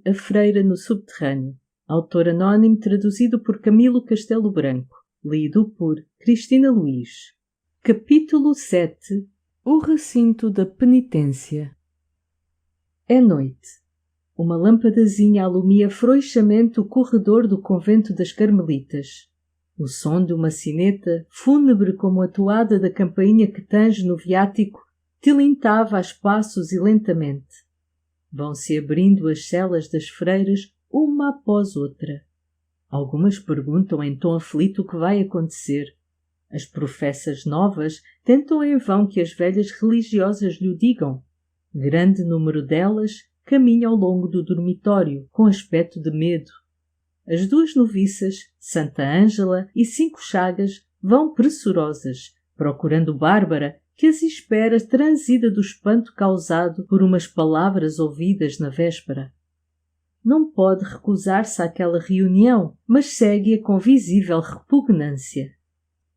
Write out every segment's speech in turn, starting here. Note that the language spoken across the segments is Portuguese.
A Freira no Subterrâneo. Autor anónimo, traduzido por Camilo Castelo Branco. Lido por Cristina Luís. Capítulo 7. O Recinto da Penitência. É noite. Uma lâmpadazinha alumia frouxamente o corredor do convento das Carmelitas. O som de uma sineta, fúnebre como a toada da campainha que tange no viático, tilintava a espaços e lentamente. Vão-se abrindo as celas das freiras, uma após outra. Algumas perguntam em tom aflito o que vai acontecer. As professas novas tentam em vão que as velhas religiosas lhe o digam. Grande número delas caminha ao longo do dormitório, com aspecto de medo. As duas noviças, Santa Ângela e Cinco Chagas, vão pressurosas, procurando Bárbara, que as espera transida do espanto causado por umas palavras ouvidas na véspera. Não pode recusar-se àquela reunião, mas segue-a com visível repugnância.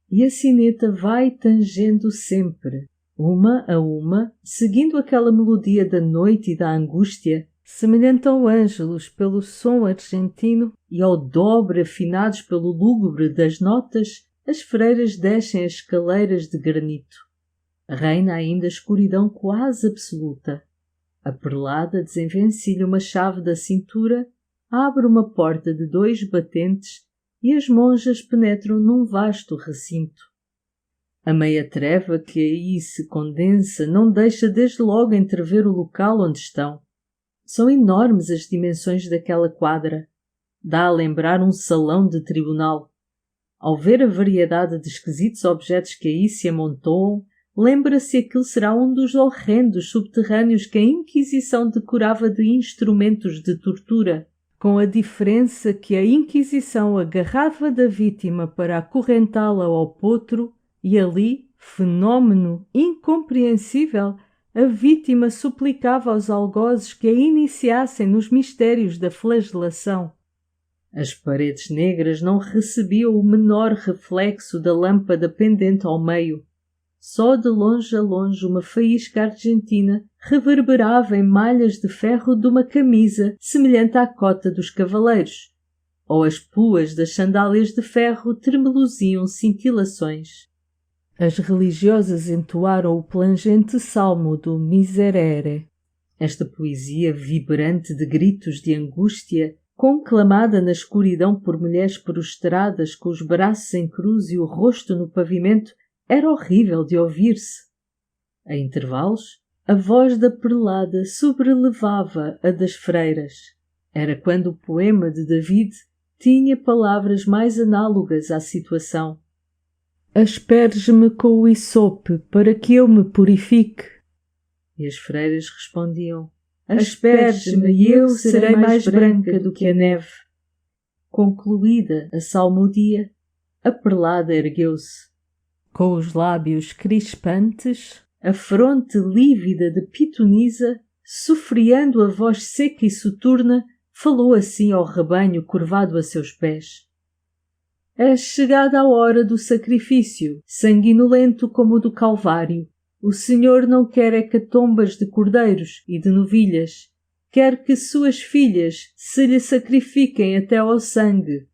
E a sineta vai tangendo sempre, uma a uma, seguindo aquela melodia da noite e da angústia, semelhante ao Ângelus pelo som argentino e ao dobre afinados pelo lúgubre das notas, as freiras descem as escaleiras de granito. Reina ainda a escuridão quase absoluta. A prelada desenvencilha uma chave da cintura, abre uma porta de 2 batentes e as monjas penetram num vasto recinto. A meia treva que aí se condensa não deixa desde logo entrever o local onde estão. São enormes as dimensões daquela quadra. Dá a lembrar um salão de tribunal. Ao ver a variedade de esquisitos objetos que aí se amontoam, lembra-se que aquele será um dos horrendos subterrâneos que a Inquisição decorava de instrumentos de tortura, com a diferença que a Inquisição agarrava da vítima para acorrentá-la ao potro e ali, fenómeno incompreensível, a vítima suplicava aos algozes que a iniciassem nos mistérios da flagelação. As paredes negras não recebiam o menor reflexo da lâmpada pendente ao meio. Só de longe a longe uma faísca argentina reverberava em malhas de ferro de uma camisa semelhante à cota dos cavaleiros, ou as puas das sandálias de ferro tremeluziam cintilações. As religiosas entoaram o plangente salmo do Miserere. Esta poesia vibrante de gritos de angústia, conclamada na escuridão por mulheres prostradas com os braços em cruz e o rosto no pavimento, era horrível de ouvir-se. A intervalos, a voz da prelada sobrelevava a das freiras. Era quando o poema de David tinha palavras mais análogas à situação. Asperge-me com o hisope para que eu me purifique. E as freiras respondiam: asperge-me e eu serei mais branca do que a neve. Concluída a salmodia, a prelada ergueu-se. Com os lábios crispantes, a fronte lívida de pitonisa, sofreando a voz seca e soturna, falou assim ao rebanho curvado a seus pés. É chegada a hora do sacrifício, sanguinolento como o do Calvário. O Senhor não quer hecatombas de cordeiros e de novilhas. Quer que suas filhas se lhe sacrifiquem até ao sangue.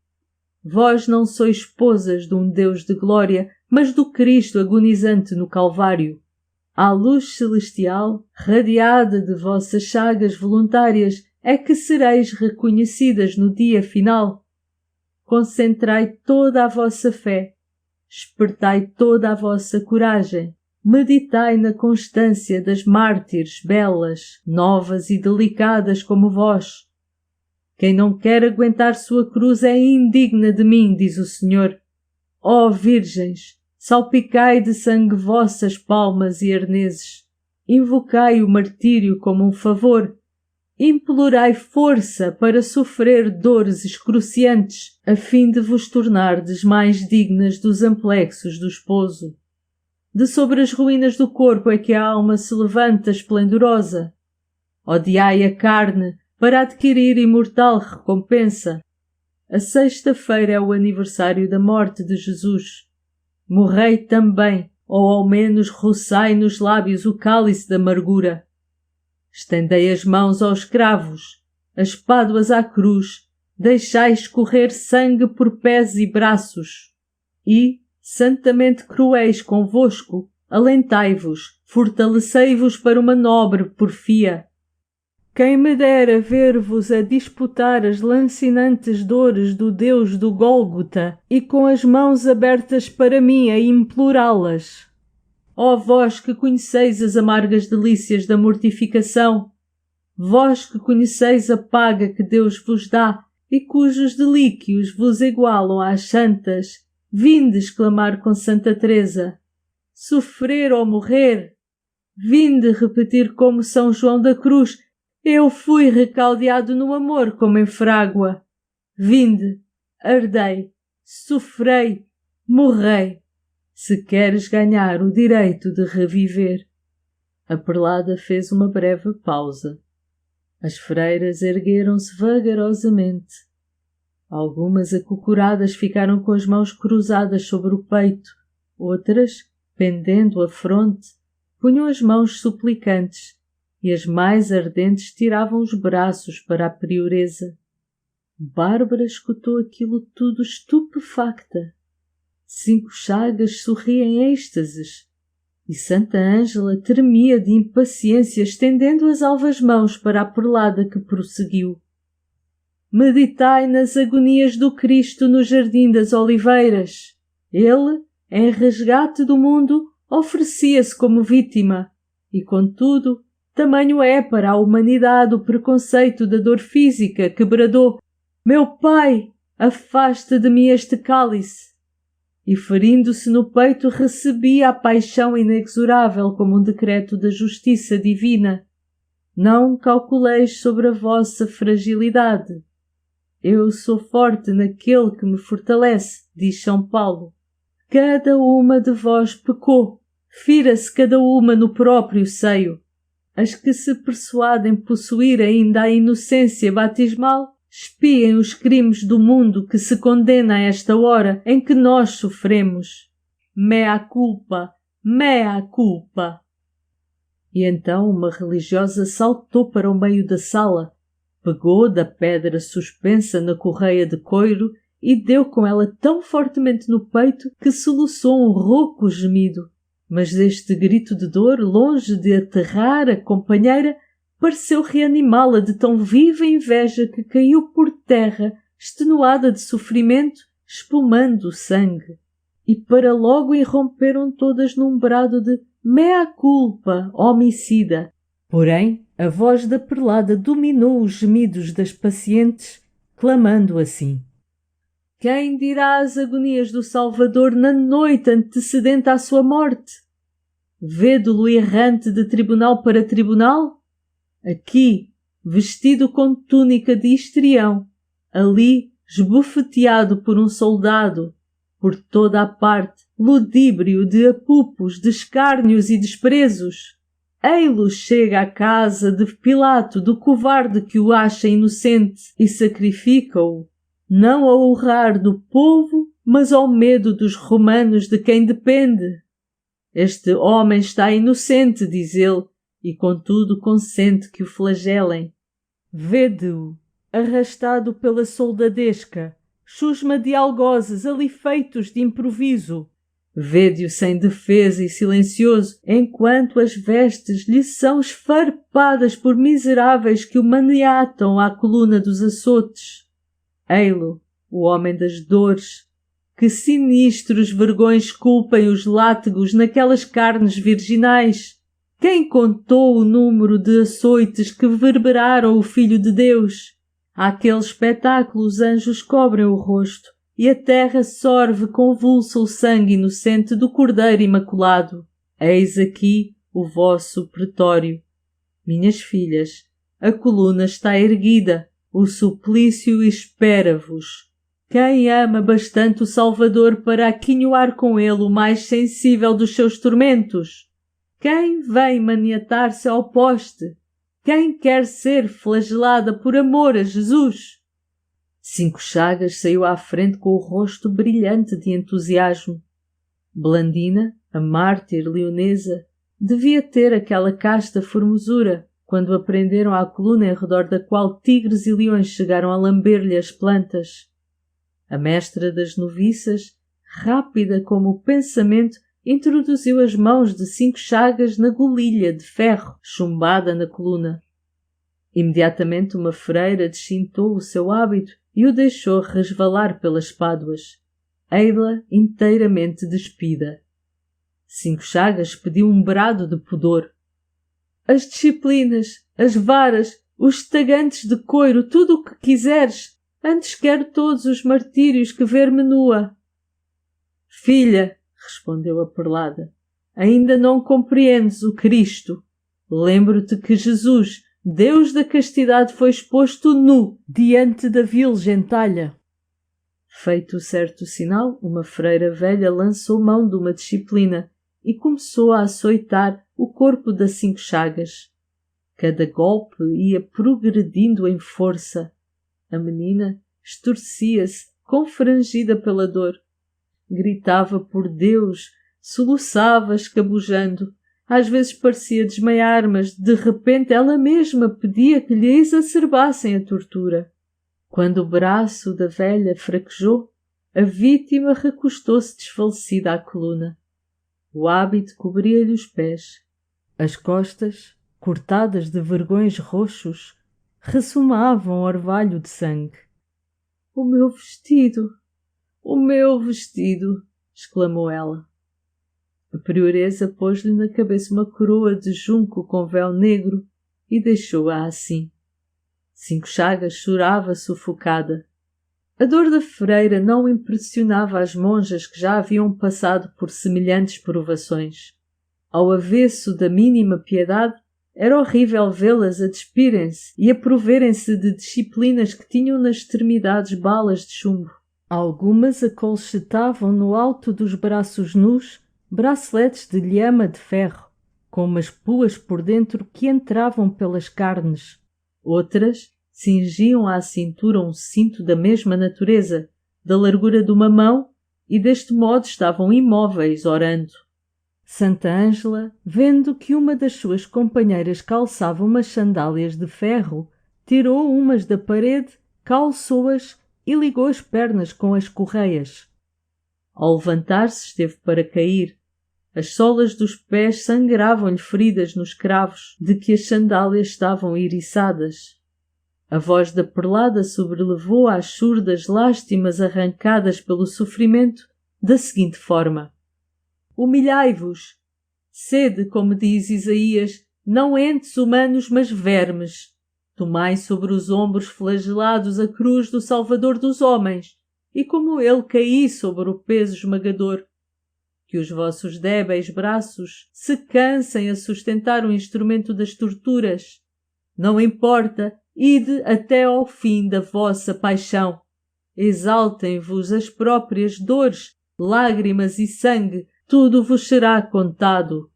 Vós não sois esposas de um Deus de glória, mas do Cristo agonizante no Calvário. À luz celestial, radiada de vossas chagas voluntárias, é que sereis reconhecidas no dia final. Concentrai toda a vossa fé, espertai toda a vossa coragem, meditai na constância das mártires belas, novas e delicadas como vós. Quem não quer aguentar sua cruz é indigna de mim, diz o Senhor. Ó virgens, salpicai de sangue vossas palmas e arneses, invocai o martírio como um favor, implorai força para sofrer dores excruciantes, a fim de vos tornardes mais dignas dos amplexos do esposo. De sobre as ruínas do corpo é que a alma se levanta esplendorosa. Odiai a carne para adquirir imortal recompensa. A sexta-feira é o aniversário da morte de Jesus. Morrei também, ou ao menos roçai nos lábios o cálice da amargura. Estendei as mãos aos escravos, as páduas à cruz, deixai escorrer sangue por pés e braços. E, santamente cruéis convosco, alentai-vos, fortalecei-vos para uma nobre porfia. Quem me dera ver-vos a disputar as lancinantes dores do Deus do Gólgota e com as mãos abertas para mim a implorá-las. Ó vós que conheceis as amargas delícias da mortificação, vós que conheceis a paga que Deus vos dá e cujos delíquios vos igualam às santas, vinde exclamar com Santa Teresa: sofrer ou morrer? Vinde repetir como São João da Cruz: eu fui recaldeado no amor como em frágua. Vinde, ardei, sofrei, morrei, se queres ganhar o direito de reviver. A prelada fez uma breve pausa. As freiras ergueram-se vagarosamente. Algumas acocoradas ficaram com as mãos cruzadas sobre o peito, outras, pendendo a fronte, punham as mãos suplicantes, e as mais ardentes tiravam os braços para a prioresa. Bárbara escutou aquilo tudo estupefacta. Cinco Chagas sorria em êxtases, e Santa Ângela tremia de impaciência, estendendo as alvas mãos para a prelada, que prosseguiu: meditai nas agonias do Cristo no Jardim das Oliveiras. Ele, em resgate do mundo, oferecia-se como vítima, e contudo, tamanho é para a humanidade o preconceito da dor física que bradou: meu Pai, afasta de mim este cálice. E ferindo-se no peito recebia a paixão inexorável como um decreto da justiça divina. Não calculeis sobre a vossa fragilidade. Eu sou forte naquele que me fortalece, diz São Paulo. Cada uma de vós pecou, fira-se cada uma no próprio seio. As que se persuadem possuir ainda a inocência batismal, espiem os crimes do mundo que se condena a esta hora em que nós sofremos. Mea culpa, mea culpa. E então uma religiosa saltou para o meio da sala, pegou da pedra suspensa na correia de coiro e deu com ela tão fortemente no peito que soluçou um rouco gemido. Mas deste grito de dor, longe de aterrar a companheira, pareceu reanimá-la de tão viva inveja que caiu por terra, extenuada de sofrimento, espumando o sangue. E para logo irromperam todas num brado de mea culpa, homicida. Porém, a voz da prelada dominou os gemidos das pacientes, clamando assim: quem dirá as agonias do Salvador na noite antecedente à sua morte? Vede-lo errante de tribunal para tribunal? Aqui, vestido com túnica de histrião, ali, esbofeteado por um soldado, por toda a parte, ludíbrio de apupos, de escárnios e desprezos. Ei-lo chega à casa de Pilato, do covarde que o acha inocente, e sacrifica-o, não ao honrar do povo, mas ao medo dos romanos de quem depende. Este homem está inocente, diz ele, e contudo consente que o flagelem. Vede-o, arrastado pela soldadesca, chusma de algozes ali feitos de improviso. Vede-o sem defesa e silencioso, enquanto as vestes lhe são esfarpadas por miseráveis que o maniatam à coluna dos açotes. Ei-lo, o homem das dores, que sinistros vergões culpem os látigos naquelas carnes virginais. Quem contou o número de açoites que verberaram o Filho de Deus? Àquele espetáculo os anjos cobrem o rosto, e a terra sorve convulsa o sangue inocente do Cordeiro Imaculado. Eis aqui o vosso pretório. Minhas filhas, a coluna está erguida, o suplício espera-vos. Quem ama bastante o Salvador para aquinhoar com ele o mais sensível dos seus tormentos? Quem vem maniatar-se ao poste? Quem quer ser flagelada por amor a Jesus? Cinco Chagas saiu à frente com o rosto brilhante de entusiasmo. Blandina, a mártir leonesa, devia ter aquela casta formosura, quando aprenderam à coluna em redor da qual tigres e leões chegaram a lamber-lhe as plantas. A mestra das noviças, rápida como o pensamento, introduziu as mãos de 5 chagas na golilha de ferro chumbada na coluna. Imediatamente uma freira descintou o seu hábito e o deixou resvalar pelas páduas, ei-la inteiramente despida. 5 chagas pediu um brado de pudor. As disciplinas, as varas, os tagantes de coiro, tudo o que quiseres, antes quero todos os martírios que ver-me nua. Filha, respondeu a perlada, ainda não compreendes o Cristo. Lembro-te que Jesus, Deus da castidade, foi exposto nu diante da vil gentalha. Feito certo sinal, uma freira velha lançou mão de uma disciplina e começou a açoitar o corpo das 5 chagas. Cada golpe ia progredindo em força. A menina estorcia-se, confrangida pela dor. Gritava por Deus, soluçava escabujando. Às vezes parecia desmaiar, mas de repente ela mesma pedia que lhe exacerbassem a tortura. Quando o braço da velha fraquejou, a vítima recostou-se desfalecida à coluna. O hábito cobria-lhe os pés. As costas, cortadas de vergões roxos, ressumavam orvalho de sangue. — O meu vestido! O meu vestido! Exclamou ela. A prioresa pôs-lhe na cabeça uma coroa de junco com véu negro e deixou-a assim. 5 chagas chorava sufocada. A dor da freira não impressionava as monjas que já haviam passado por semelhantes provações. Ao avesso da mínima piedade, era horrível vê-las a despirem-se e a proverem-se de disciplinas que tinham nas extremidades balas de chumbo. Algumas acolchetavam no alto dos braços nus braceletes de lhama de ferro, com umas puas por dentro que entravam pelas carnes. Outras cingiam à cintura um cinto da mesma natureza, da largura de uma mão, e deste modo estavam imóveis, orando. Santa Ângela, vendo que uma das suas companheiras calçava umas sandálias de ferro, tirou umas da parede, calçou-as e ligou as pernas com as correias. Ao levantar-se, esteve para cair. As solas dos pés sangravam-lhe feridas nos cravos de que as sandálias estavam iriçadas. A voz da perlada sobrelevou às surdas lástimas arrancadas pelo sofrimento da seguinte forma: humilhai-vos, sede, como diz Isaías, não entes humanos, mas vermes. Tomai sobre os ombros flagelados a cruz do Salvador dos homens, e como ele caí sobre o peso esmagador. Que os vossos débeis braços se cansem a sustentar o instrumento das torturas. Não importa, ide até ao fim da vossa paixão. Exaltem-vos as próprias dores, lágrimas e sangue, tudo vos será contado.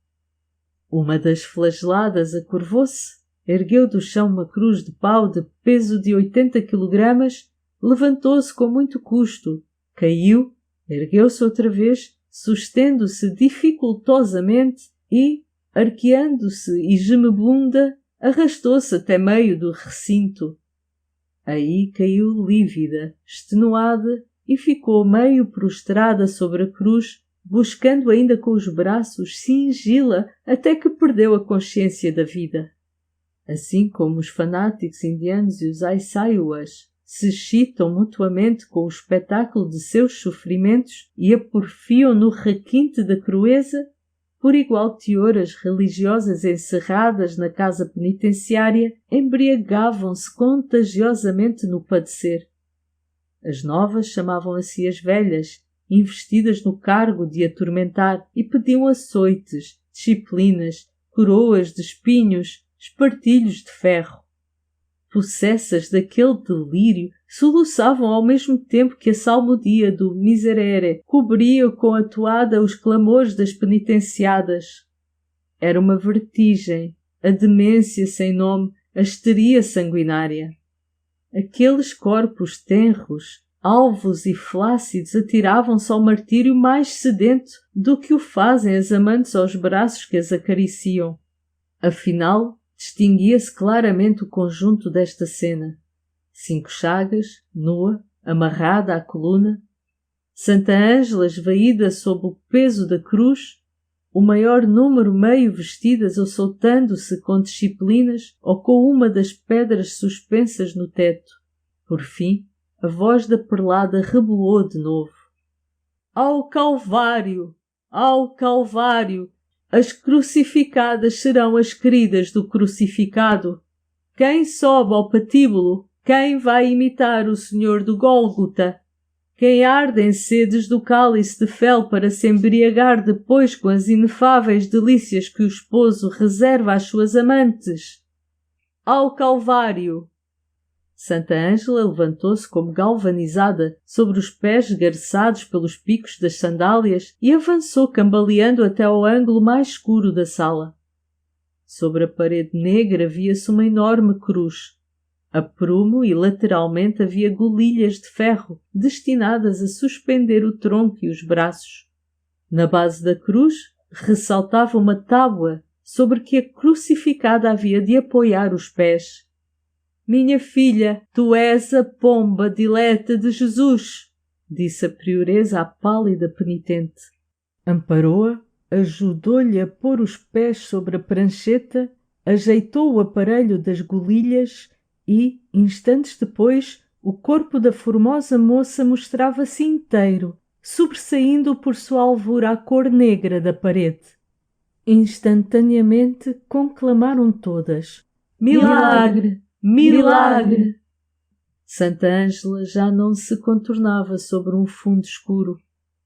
Uma das flageladas acurvou-se, ergueu do chão uma cruz de pau de peso de 80 quilogramas, levantou-se com muito custo, caiu, ergueu-se outra vez, sustendo-se dificultosamente e, arqueando-se e gemebunda, arrastou-se até meio do recinto. Aí caiu lívida, extenuada, e ficou meio prostrada sobre a cruz, buscando ainda com os braços cingi-la até que perdeu a consciência da vida. Assim como os fanáticos indianos e os Aissaiuas se excitam mutuamente com o espetáculo de seus sofrimentos e a porfiam no requinte da crueza, por igual teor as religiosas encerradas na casa penitenciária embriagavam-se contagiosamente no padecer. As novas chamavam a si as velhas, investidas no cargo de atormentar, e pediam açoites, disciplinas, coroas de espinhos, espartilhos de ferro. Possessas daquele delírio, soluçavam ao mesmo tempo que a salmodia do Miserere cobria com a toada os clamores das penitenciadas. Era uma vertigem, a demência sem nome, a histeria sanguinária. Aqueles corpos tenros, alvos e flácidos, atiravam-se ao martírio mais sedento do que o fazem as amantes aos braços que as acariciam. Afinal, distinguia-se claramente o conjunto desta cena. 5 chagas, nua, amarrada à coluna, Santa Ângela esvaída sob o peso da cruz, o maior número meio vestidas ou soltando-se com disciplinas ou com uma das pedras suspensas no teto. Por fim, a voz da prelada reboou de novo. Ao Calvário! Ao Calvário! As crucificadas serão as queridas do crucificado. Quem sobe ao patíbulo? Quem vai imitar o Senhor do Gólgota? Quem arde em sedes do cálice de fel para se embriagar depois com as inefáveis delícias que o esposo reserva às suas amantes? Ao Calvário! Santa Ângela levantou-se como galvanizada sobre os pés esgarçados pelos picos das sandálias e avançou cambaleando até ao ângulo mais escuro da sala. Sobre a parede negra via-se uma enorme cruz. A prumo e lateralmente havia golilhas de ferro destinadas a suspender o tronco e os braços. Na base da cruz ressaltava uma tábua sobre que a crucificada havia de apoiar os pés. Minha filha, tu és a pomba dileta de Jesus, disse a prioresa à pálida penitente. Amparou-a, ajudou-lhe a pôr os pés sobre a prancheta, ajeitou o aparelho das golilhas e, instantes depois, o corpo da formosa moça mostrava-se inteiro, sobressaindo por sua alvura a cor negra da parede. Instantaneamente conclamaram todas: Milagre! Milagre! Santa Ângela já não se contornava sobre um fundo escuro.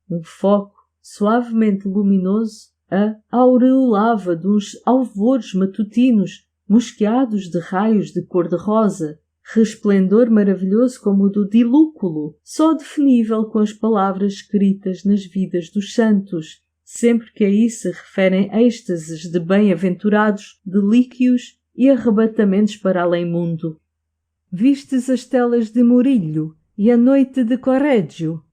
Um foco, suavemente luminoso, a aureolava de uns alvores matutinos, mosqueados de raios de cor-de-rosa, resplendor maravilhoso como o do dilúculo, só definível com as palavras escritas nas vidas dos santos, sempre que aí se referem êxtases de bem-aventurados, delíquios e arrebatamentos para além-mundo. Vistes as telas de Murillo e a noite de Correggio?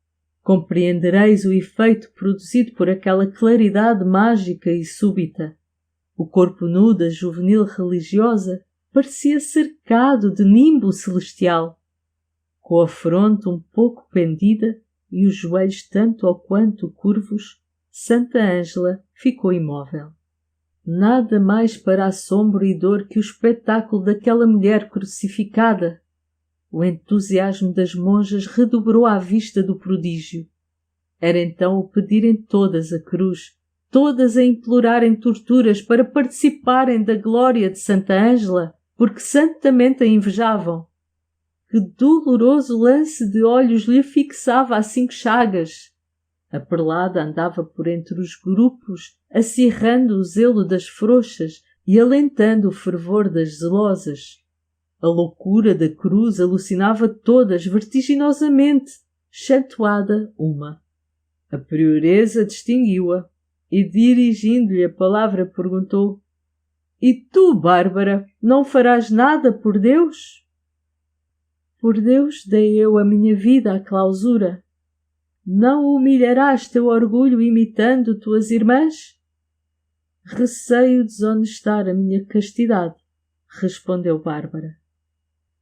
Compreendereis o efeito produzido por aquela claridade mágica e súbita. O corpo nu da juvenil religiosa parecia cercado de nimbo celestial. Com a fronte um pouco pendida e os joelhos tanto ou quanto curvos, Santa Ângela ficou imóvel. Nada mais para assombro e dor que o espetáculo daquela mulher crucificada. O entusiasmo das monjas redobrou à vista do prodígio. Era então o pedirem todas a cruz, todas a implorarem torturas para participarem da glória de Santa Ângela, porque santamente a invejavam. Que doloroso lance de olhos lhe fixava as 5 chagas! A prelada andava por entre os grupos, acirrando o zelo das frouxas e alentando o fervor das zelosas. A loucura da cruz alucinava todas vertiginosamente, excetuada uma. A prioresa distinguiu-a e, dirigindo-lhe a palavra, perguntou: E tu, Bárbara, não farás nada por Deus? Por Deus dei eu a minha vida à clausura. Não humilharás teu orgulho imitando tuas irmãs? Receio desonestar a minha castidade, respondeu Bárbara.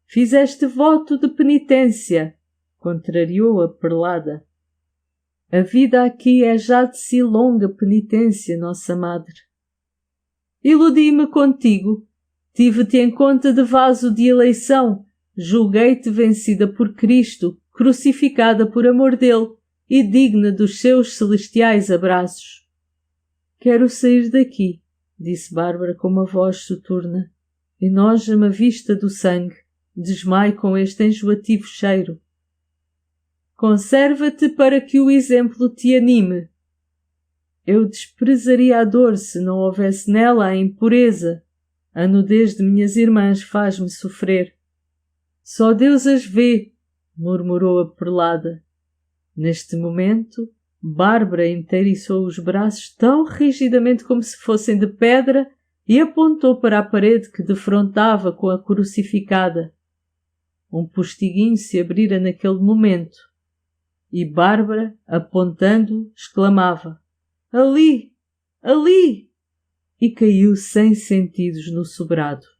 Fizeste voto de penitência, contrariou a prelada. A vida aqui é já de si longa penitência, nossa madre. Iludi-me contigo, tive-te em conta de vaso de eleição, julguei-te vencida por Cristo, crucificada por amor dele, e digna dos seus celestiais abraços. Quero sair daqui, disse Bárbara com uma voz soturna. Enoja-me a vista do sangue, desmaio com este enjoativo cheiro. Conserva-te para que o exemplo te anime. Eu desprezaria a dor se não houvesse nela a impureza. A nudez de minhas irmãs faz-me sofrer. Só Deus as vê, murmurou a prelada. Neste momento, Bárbara inteiriçou os braços tão rigidamente como se fossem de pedra e apontou para a parede que defrontava com a crucificada. Um postiguinho se abrira naquele momento e Bárbara, apontando, exclamava: Ali! Ali! e caiu sem sentidos no sobrado.